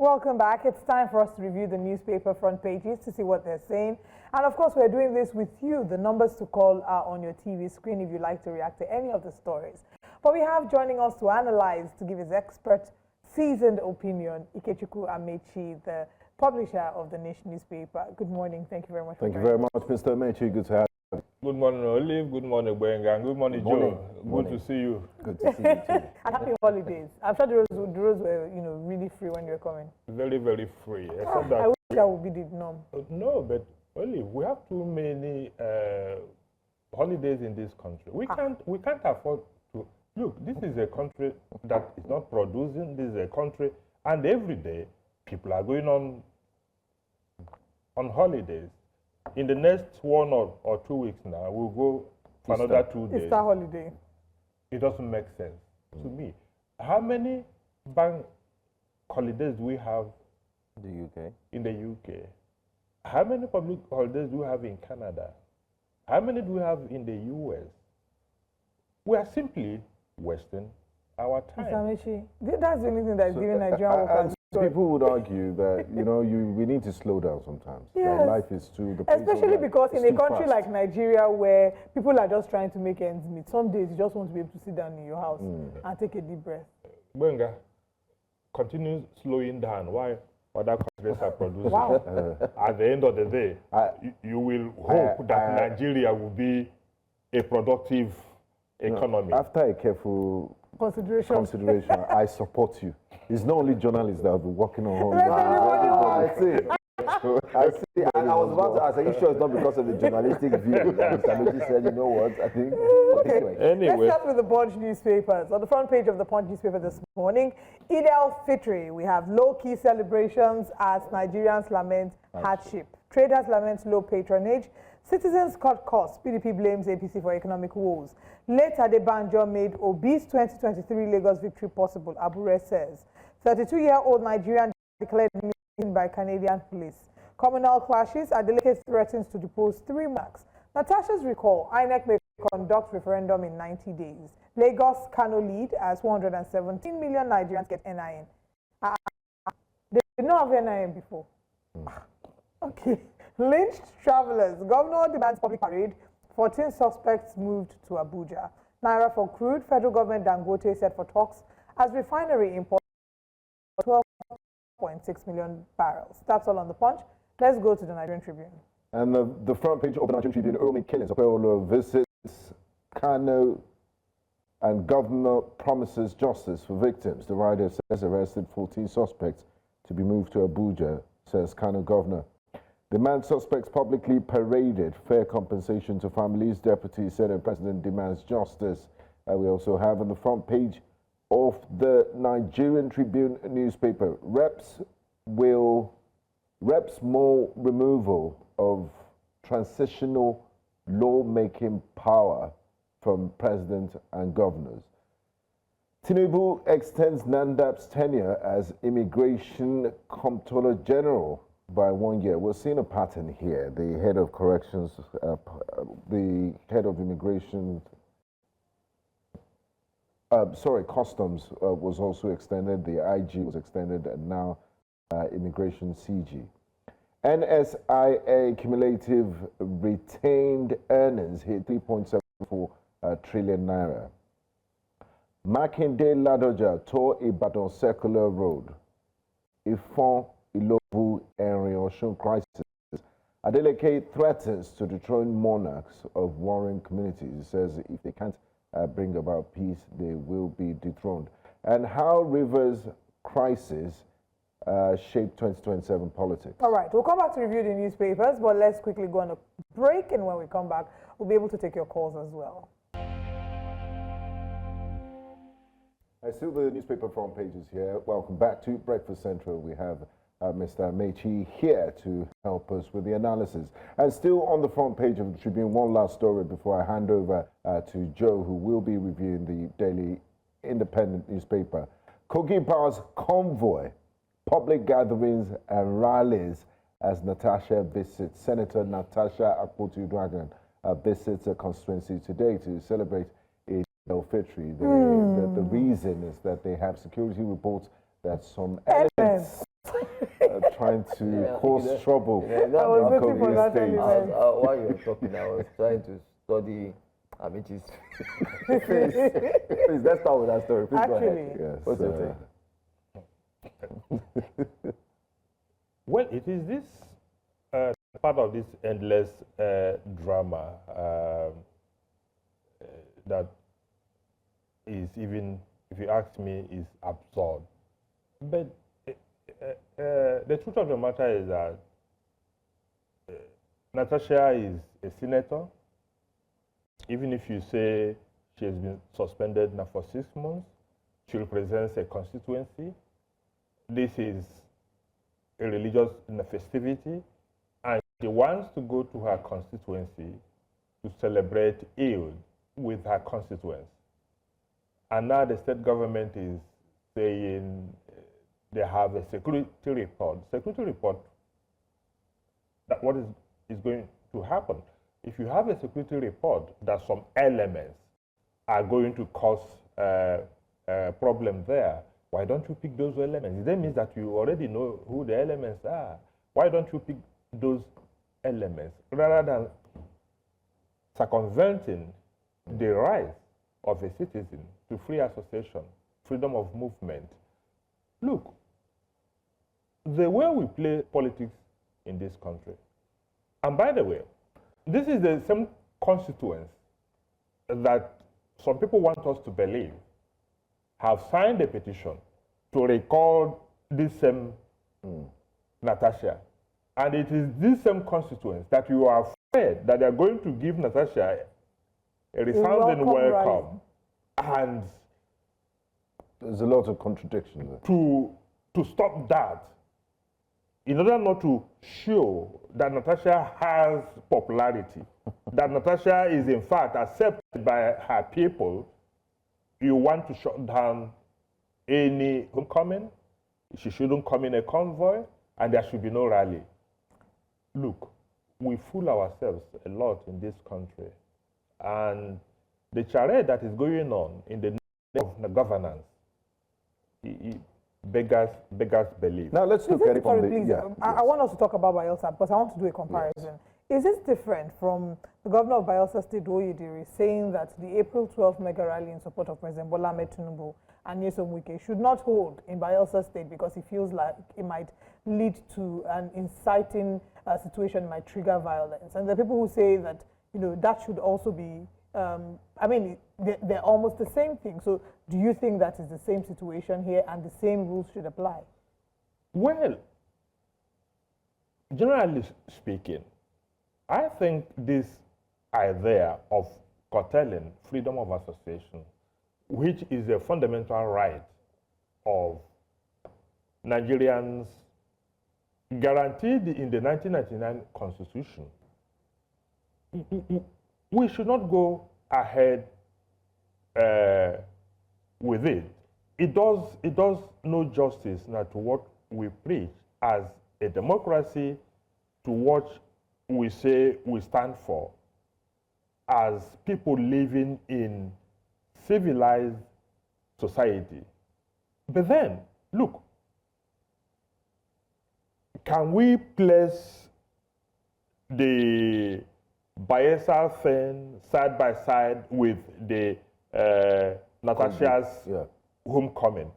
Welcome back. It's time for us to review the newspaper front pages to see what they're saying. And of course, we're doing this with you. The numbers to call are on your TV screen if you'd like to react to any of the stories. But we have joining us to analyze, to give his expert, seasoned opinion, Ikechukwu Amaechi, the publisher of the Nation newspaper. Good morning. Thank you very much. Thank you very much, Mr. Amaechi. Good to have you. Good morning, Olive. Good morning, Benga. Good morning, Joe. Good to see you. Good to see you too. And happy holidays. I'm sure the roads were, really free when you were coming. Very, very free. Except I wish that would be the norm. No, but Olive, we have too many holidays in this country. We can't afford to. Look, this is a country that is not producing. This is a country, and every day people are going on holidays. In the next 1 or 2 weeks now, we'll go for another 2 days. Easter holiday. It doesn't make sense to me. How many bank holidays do we have in the UK? How many public holidays do we have in Canada? How many do we have in the US? We are simply wasting our time. Mr. Amaechi, that's the only thing that's giving Nigerian workers. People would argue that, we need to slow down sometimes. Yes. Life is too... Especially because in a country like Nigeria where people are just trying to make ends meet, some days you just want to be able to sit down in your house and take a deep breath. Benga, continue slowing down. Why other countries are producing? Wow. At the end of the day, you will hope that Nigeria will be a productive economy. After a careful consideration, I support you. It's not only journalists that have been working on home. I see. And I was about to ask, are you sure it's not because of the journalistic view that Mr. Amaechi said, you know what, I think... Anyway. Let's start with the Punch newspapers. On the front page of the Punch newspaper this morning, Eid al-Fitr, we have low-key celebrations as Nigerians lament hardship. Traders lament low patronage. Citizens cut costs. PDP blames APC for economic woes. Later, Adebanjo made obese 2023 Lagos victory possible, Abure says. 32-year-old Nigerian declared missing by Canadian police. Communal clashes. Adeleke threatens to depose 3 monarchs. Natasha's recall, INEC may conduct referendum in 90 days. Lagos Kano lead as 117 million Nigerians get NIN. They did not have NIN before. Okay. Lynched travelers. Governor demands public parade. 14 suspects moved to Abuja. Naira for crude. Federal government Dangote set for talks as refinery imports 12.6 million barrels. That's all on the Punch. Let's go to the Nigerian Tribune. And the front page of the Nigerian Tribune, early killings. Okpebholo visits Kano and governor promises justice for victims. The rider says arrested 14 suspects to be moved to Abuja, says Kano governor. The man suspects publicly paraded fair compensation to families. Deputy Senate President demands justice. We also have on the front page of the Nigerian Tribune newspaper, reps more removal of transitional lawmaking power from president and governors. Tinubu extends Nandap's tenure as Immigration Comptroller General by 1 year. We're seeing a pattern here. The head of corrections, the head of immigration, customs was also extended. The IG was extended, and now immigration CG. NSIA cumulative retained earnings hit 3.74 trillion naira. Makinde Ladoja tore Ibadan Circular Road. Ifon Ilobu area Osun crisis. Adeleke threatens to dethrone monarchs of warring communities. He says if they can't bring about peace, they will be dethroned. And how Rivers crisis shape 2027 politics. All right, we'll come back to review the newspapers, but let's quickly go on a break, and when we come back, we'll be able to take your calls as well. Still the newspaper front pages here. Welcome back to Breakfast Central. We have Mr. Amaechi here to help us with the analysis. And still on the front page of the Tribune, one last story before I hand over to Joe, who will be reviewing the Daily Independent newspaper. Kogi bars convoy, public gatherings and rallies as Natasha visits. Senator Natasha Akpoti-Uduaghan visits a constituency today to celebrate Eid al-Fitr. The reason is that they have security reports that some elements trying to cause trouble. I was waiting for that element. While you were talking, I was trying to study Amaechi's face. Please, let's start with that story. Please go ahead. Yes, What's your take? Well, it is this part of this endless drama that is even, if you ask me, is absurd. But the truth of the matter is that Natasha is a senator. Even if you say she has been suspended now for 6 months, she represents a constituency. This is a religious festivity, and she wants to go to her constituency to celebrate Eid with her constituents. And now the state government is saying they have a security report. Security report, that what is going to happen? If you have a security report that some elements are going to cause problem there, why don't you pick those elements? That means that you already know who the elements are. Why don't you pick those elements rather than circumventing the rights of a citizen to free association, freedom of movement? Look, the way we play politics in this country, and by the way, this is the same constituents that some people want us to believe have signed a petition to record this same Natasha. And it is this same constituents that you are afraid that they are going to give Natasha a resounding welcome. And there's a lot of contradictions there. To stop that, in order not to show that Natasha has popularity, that Natasha is in fact accepted by her people, you want to shut down any homecoming. She shouldn't come in a convoy, and there should be no rally. Look, we fool ourselves a lot in this country, and the charade that is going on in the name of the governance, it beggars belief. Now let's look at it from the... Please, Yeah, I want us to talk about Bayelsa because I want to do a comparison. Yes. Is this different from the governor of Bayelsa State, Oyedere, saying that the April 12th mega rally in support of President Bola Ahmed Tinubu and Nyesom Wike should not hold in Bayelsa State because he feels like it might lead to an inciting situation, might trigger violence? And there are people who say that, you know, that should also be, I mean, they're almost the same thing. So do you think that is the same situation here and the same rules should apply? Well, generally speaking, I think this idea of curtailing freedom of association, which is a fundamental right of Nigerians guaranteed in the 1999 Constitution, we should not go ahead with it. It does no justice now to what we preach as a democracy, to what we say we stand for as people living in civilized society. But then, look, can we place the Bayelsa thing side by side with the Natasha's homecoming?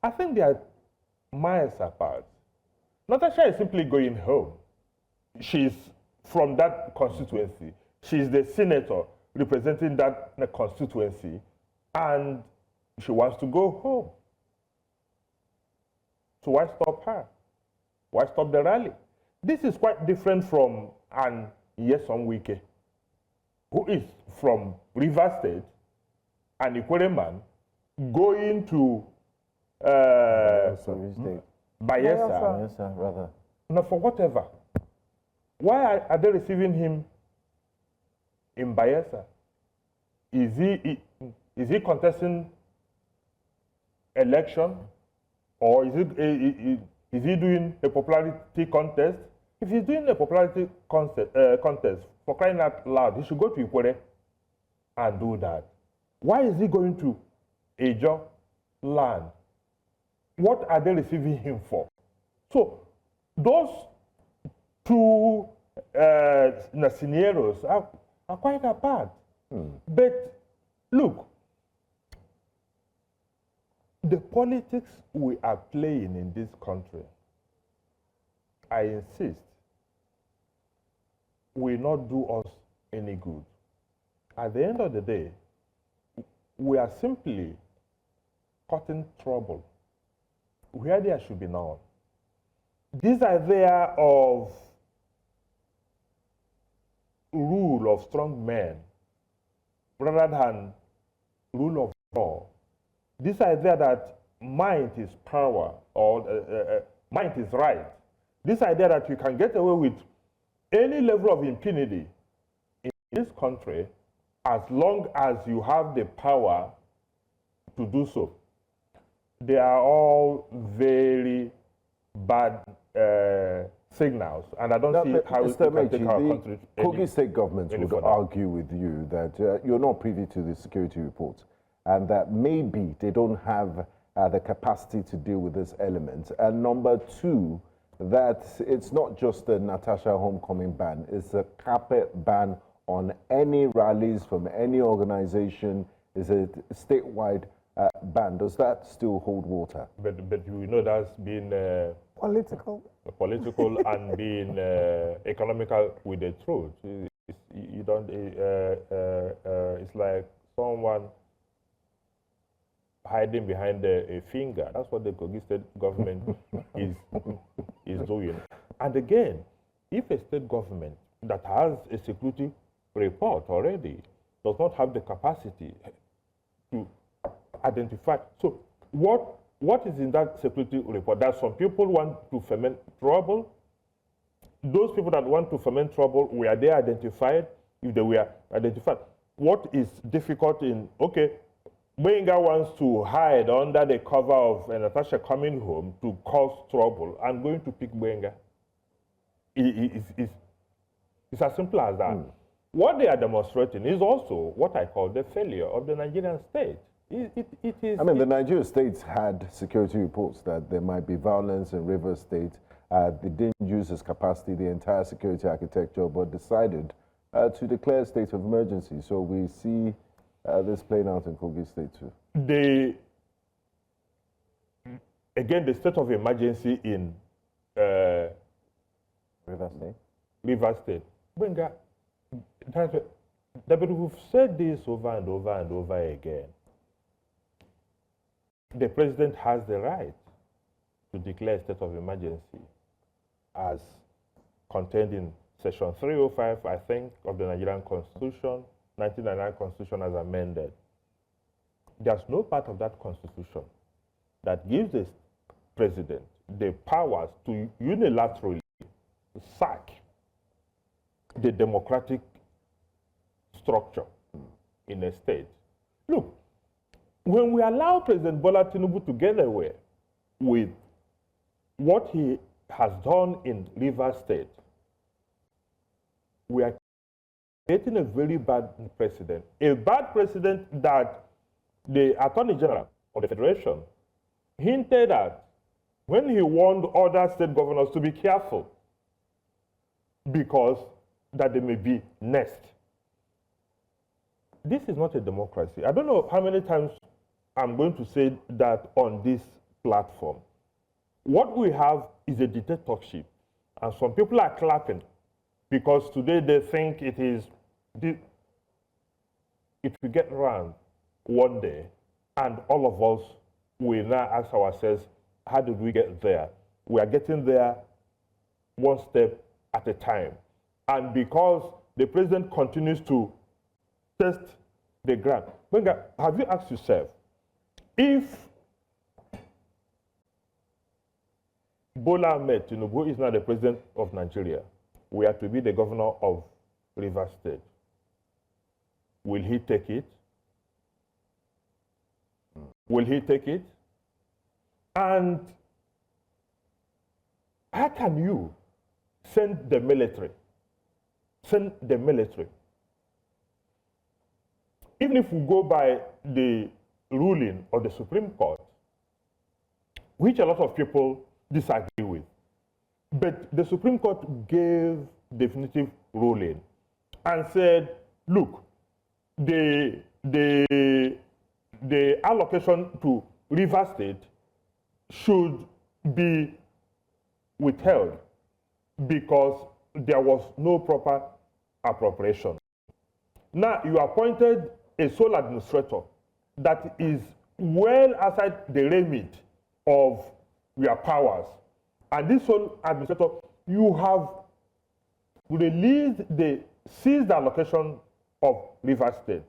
I think they are miles apart. Natasha is simply going home. She's from that constituency. She's the senator representing that constituency, and she wants to go home. So why stop her? Why stop the rally? This is quite different from an Nyesom Wike, who is from Rivers State, an Ikwere man, going to Bayelsa, rather. Not for whatever. Why are they receiving him in Bayelsa? Is he contesting election, or is he doing a popularity contest? If he's doing a popularity contest, for crying out loud, he should go to Ikwere and do that. Why is he going to Ejo land? What are they receiving him for? So those two scenarios are quite apart. But look, the politics we are playing in this country, I insist, will not do us any good. At the end of the day, we are simply causing trouble where there should be none. This idea of rule of strong men rather than rule of law, this idea that might is power or might is right, this idea that you can get away with any level of impunity in this country as long as you have the power to do so, they are all very bad signals, and I don't see how we can take our country. Kogi state government would argue with you that you're not privy to the security reports, and that maybe they don't have the capacity to deal with this element. And number two, that it's not just the Natasha homecoming ban, it's a carpet ban on any rallies from any organization, is a statewide ban. Does that still hold water? But you know that's been political and being economical with the truth. You don't. It's like someone hiding behind a finger. That's what the Kogi state government is doing. And again, if a state government that has a security report already does not have the capacity to identify. So what is in that security report? That some people want to foment trouble. Those people that want to foment trouble, were they identified? If they were identified, what is difficult in, okay, Benga wants to hide under the cover of Natasha coming home to cause trouble. I'm going to pick Benga. It's as simple as that. What they are demonstrating is also what I call the failure of the Nigerian state. It is. I mean, the Nigerian states had security reports that there might be violence in Rivers State. They didn't use as capacity the entire security architecture, but decided to declare a state of emergency. So we see this playing out in Kogi State too. Again, the state of emergency in Rivers State. Benga, but we've said this over and over and over again. The president has the right to declare a state of emergency as contained in Section 305, I think, of the Nigerian Constitution, 1999 Constitution as amended. There's no part of that Constitution that gives the president the powers to unilaterally sack the democratic structure in a state. Look, when we allow President Bola Tinubu to get away with what he has done in Rivers State, we are creating a very bad precedent. A bad precedent that the Attorney General of the Federation hinted at when he warned other state governors to be careful because that they may be next. This is not a democracy. I don't know how many times I'm going to say that on this platform. What we have is a dictatorship, and some people are clapping because today they think it will get around one day, and all of us will now ask ourselves, how did we get there? We are getting there one step at a time. And because the president continues to test the ground. Benga, have you asked yourself, if Bola Ahmed Tinubu is now the president of Nigeria, we are to be the governor of Rivers State, will he take it? Will he take it? And how can you send the military? Send the military. Even if we go by the ruling of the Supreme Court, which a lot of people disagree with, But the Supreme Court gave definitive ruling and said, look, the allocation to Rivers State should be withheld because there was no proper appropriation. Now, you appointed a sole administrator that is well outside the remit of your powers. And this sole administrator, you have seized the allocation of Rivers State.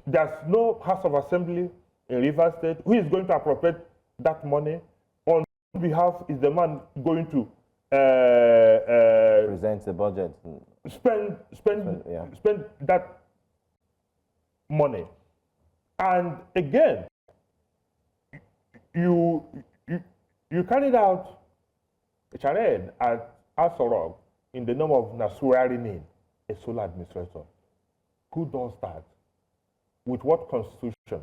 There's no House of Assembly in Rivers State. Who is going to appropriate that money? On behalf is the man going to present the budget. Spend that money. And again, you carried out a charade at Asorok in the name of swearing in a sole administrator. Who does that? With what constitution?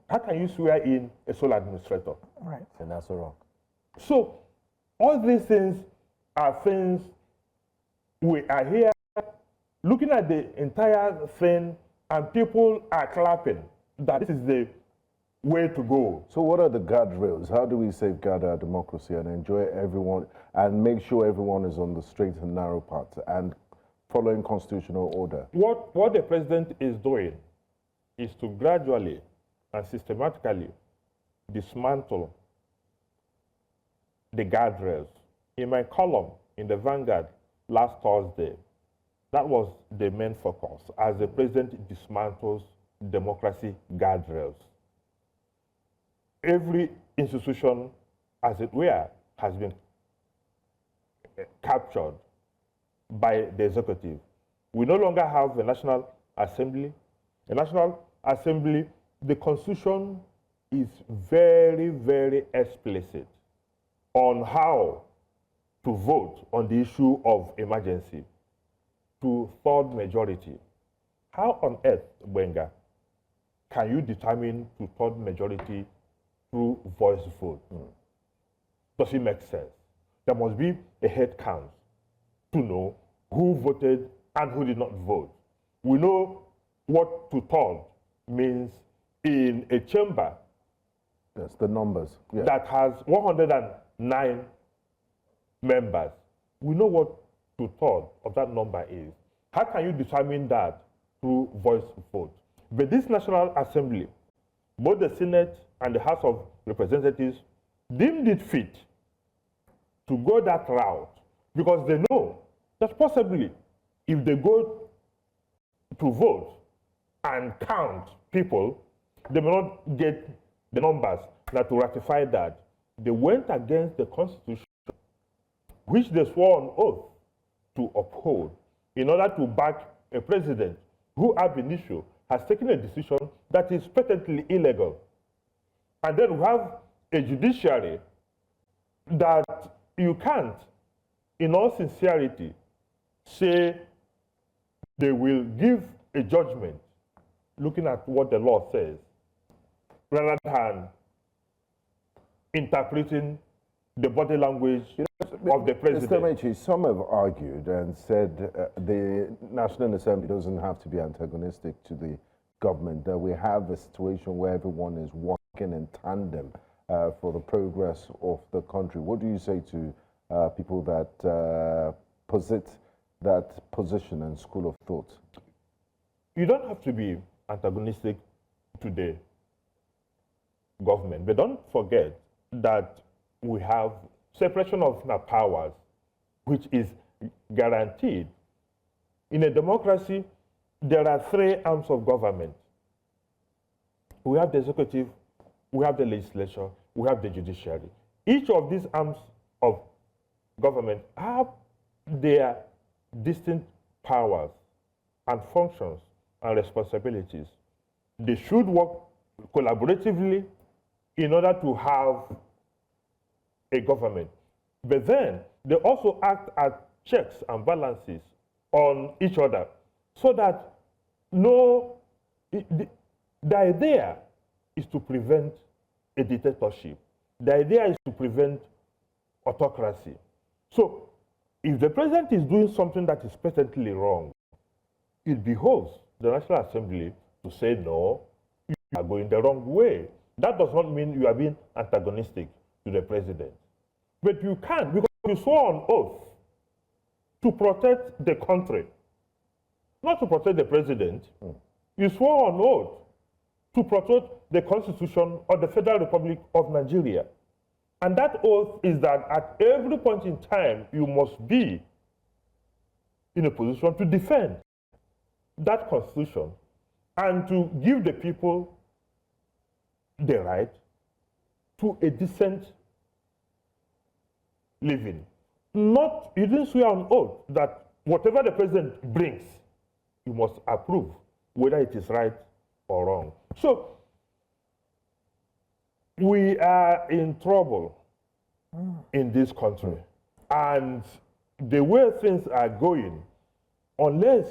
How can you swear in a sole administrator? Right. In Asorok. So, all these things are things we are here looking at the entire thing, and people are clapping that this is the way to go. So what are the guardrails? How do we safeguard our democracy and enjoy everyone and make sure everyone is on the straight and narrow path and following constitutional order? What the president is doing is to gradually and systematically dismantle the guardrails. In my column in the Vanguard last Thursday, that was the main focus as the president dismantles democracy guardrails. Every institution, as it were, has been captured by the executive. We no longer have a National Assembly. A National Assembly, the Constitution is very, very explicit on how to vote on the issue of emergency to third majority. How on earth, Benga, can you determine to third majority through voice vote? Does it make sense? There must be a head count to know who voted and who did not vote. We know what to third means in a chamber. That's the numbers. Yeah. That has 109 members. We know what to third of that number is. How can you determine that through voice vote? But this National Assembly, both the Senate and the House of Representatives, deemed it fit to go that route because they know that possibly if they go to vote and count people, they may not get the numbers that to ratify that. They went against the Constitution, which they swore on oath to uphold in order to back a president who ab initio has taken a decision that is patently illegal. And then we have a judiciary that you can't, in all sincerity, say they will give a judgment looking at what the law says, rather than interpreting the body language of the president. Mr. Amaechi, some have argued and said the National Assembly doesn't have to be antagonistic to the government, that we have a situation where everyone is working in tandem for the progress of the country. What do you say to people that posit that position and school of thought? You don't have to be antagonistic to the government, but don't forget that we have separation of powers, which is guaranteed. In a democracy, there are three arms of government. We have the executive, we have the legislature, we have the judiciary. Each of these arms of government have their distinct powers and functions and responsibilities. They should work collaboratively in order to have a government. But then they also act as checks and balances on each other so that the idea is to prevent a dictatorship. The idea is to prevent autocracy. So if the president is doing something that is patently wrong, it behoves the National Assembly to say, no, you are going the wrong way. That does not mean you are being antagonistic to the president. But you can't, because you swore on oath to protect the country, not to protect the president. You swore on oath to protect the Constitution of the Federal Republic of Nigeria. And that oath is that at every point in time, you must be in a position to defend that Constitution and to give the people the right to a decent living. Not, you didn't swear on oath that whatever the president brings, you must approve, whether it is right or wrong. So, we are in trouble in this country. And the way things are going, unless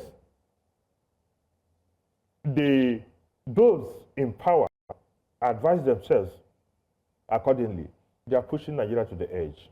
those in power advise themselves accordingly, they are pushing Nigeria to the edge.